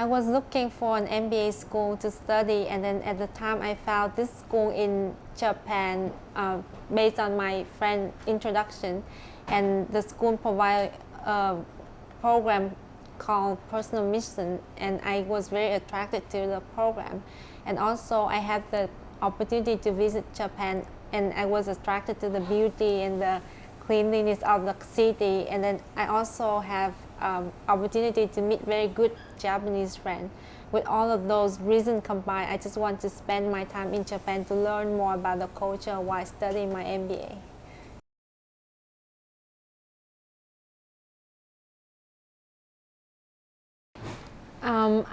I was looking for an MBA school to study, and then at the time I found this school in Japan based on my friend introduction, and the school provided a program called Personal Mission, and I was very attracted to the program. And also I had the opportunity to visit Japan, and I was attracted to the beauty and the cleanliness of the city. And then I also have opportunity to meet very good Japanese friends. With all of those reasons combined, I just want to spend my time in Japan to learn more about the culture while studying my MBA.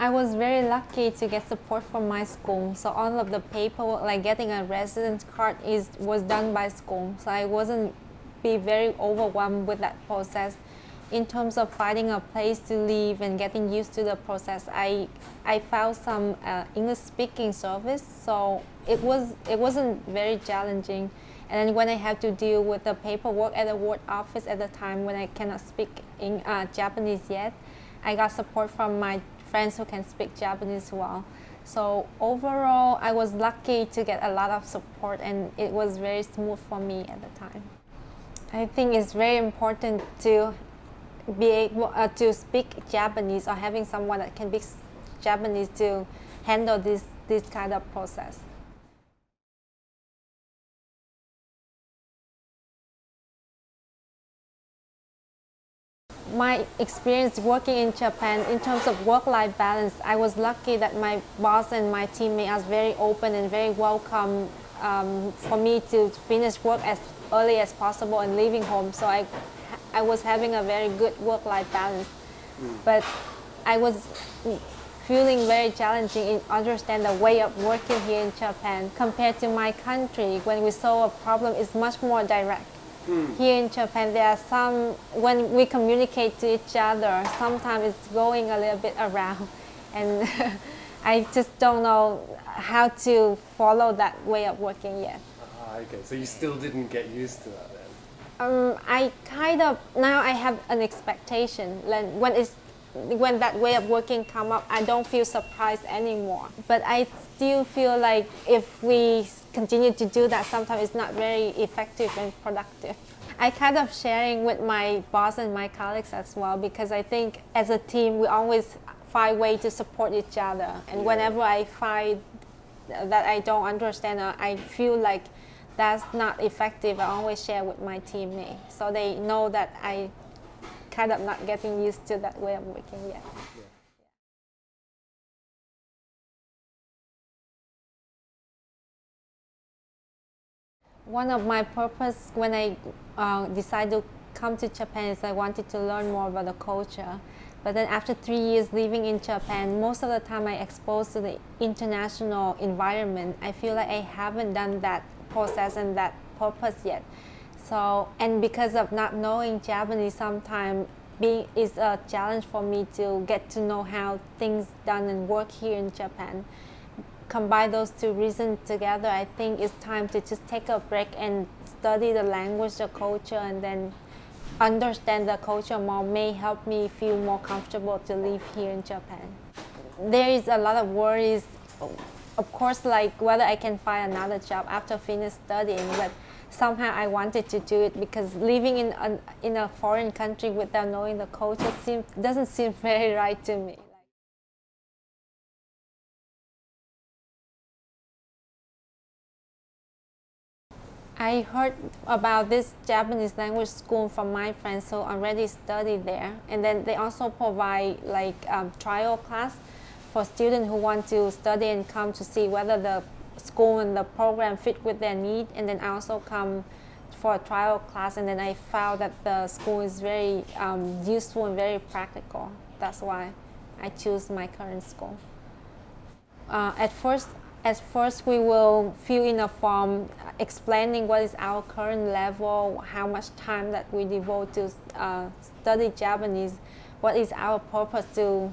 I was very lucky to get support from my school. So all of the paperwork, like getting a residence card, was done by school. So I wasn't be very overwhelmed with that process. In terms of finding a place to live and getting used to the process, I found some English speaking service, so it wasn't very challenging. And then when I had to deal with the paperwork at the ward office at the time when I cannot speak in Japanese yet, I got support from my friends who can speak Japanese well. So overall, I was lucky to get a lot of support, and it was very smooth for me at the time. I think it's very important to be able to speak Japanese, or having someone that can speak Japanese to handle this kind of process. My experience working in Japan in terms of work-life balance, I was lucky that my boss and my teammate are very open and very welcome for me to finish work as early as possible and leaving home. So I was having a very good work-life balance. But I was feeling very challenging in understand the way of working here in Japan compared to my country. When we solve a problem, it's much more direct. Here in Japan, there are some, when we communicate to each other, sometimes it's going a little bit around, and I just don't know how to follow that way of working yet. Okay, so you still didn't get used to that then? I kind of, now I have an expectation. When that way of working come up, I don't feel surprised anymore. But I still feel like if we continue to do that, sometimes it's not very effective and productive. I kind of sharing with my boss and my colleagues as well, because I think as a team, we always find ways to support each other. And whenever I find that I don't understand, or I feel like that's not effective, I always share with my teammate, so they know that I kind of not getting used to that way of working yet. One of my purpose when I decided to come to Japan is I wanted to learn more about the culture. But then after 3 years living in Japan, most of the time I exposed to the international environment, I feel like I haven't done that process and that purpose yet. So, and because of not knowing Japanese, sometimes is a challenge for me to get to know how things done and work here in Japan. Combine those two reasons together, I think it's time to just take a break and study the language, the culture, and then understand the culture more may help me feel more comfortable to live here in Japan. There is a lot of worries, of course, like whether I can find another job after finish studying, but somehow I wanted to do it because living in a foreign country without knowing the culture doesn't seem very right to me. I heard about this Japanese language school from my friends who already studied there, and then they also provide like trial class for students who want to study and come to see whether the school and the program fit with their need. And then I also come for a trial class, and then I found that the school is very useful and very practical. That's why I choose my current school. At first, we will fill in a form explaining what is our current level, how much time that we devote to study Japanese, what is our purpose to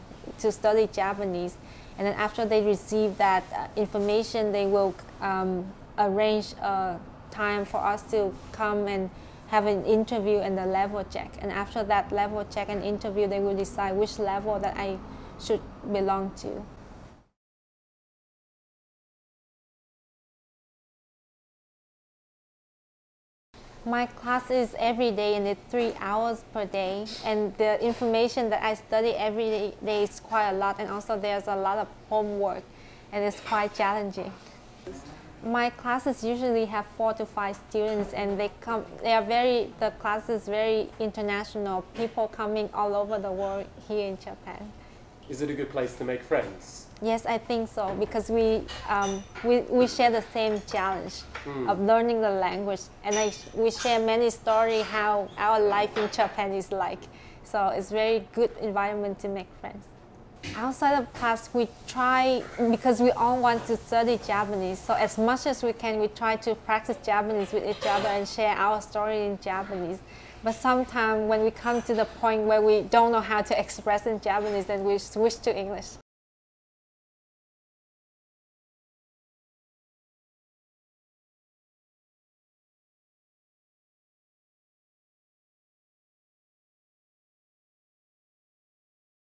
study Japanese. And then after they receive that information, they will arrange a time for us to come and have an interview and a level check. And after that level check and interview, they will decide which level that I should belong to. My class is every day and it's 3 hours per day, and the information that I study every day is quite a lot, and also there's a lot of homework and it's quite challenging. My classes usually have 4 to 5 students, and the class is very international, people coming all over the world here in Japan. Is it a good place to make friends? Yes, I think so, because we share the same challenge of learning the language, and we share many stories how our life in Japan is like. So it's very good environment to make friends. Outside of class, we try, because we all want to study Japanese, so as much as we can, we try to practice Japanese with each other and share our story in Japanese. But sometimes when we come to the point where we don't know how to express in Japanese, then we switch to English.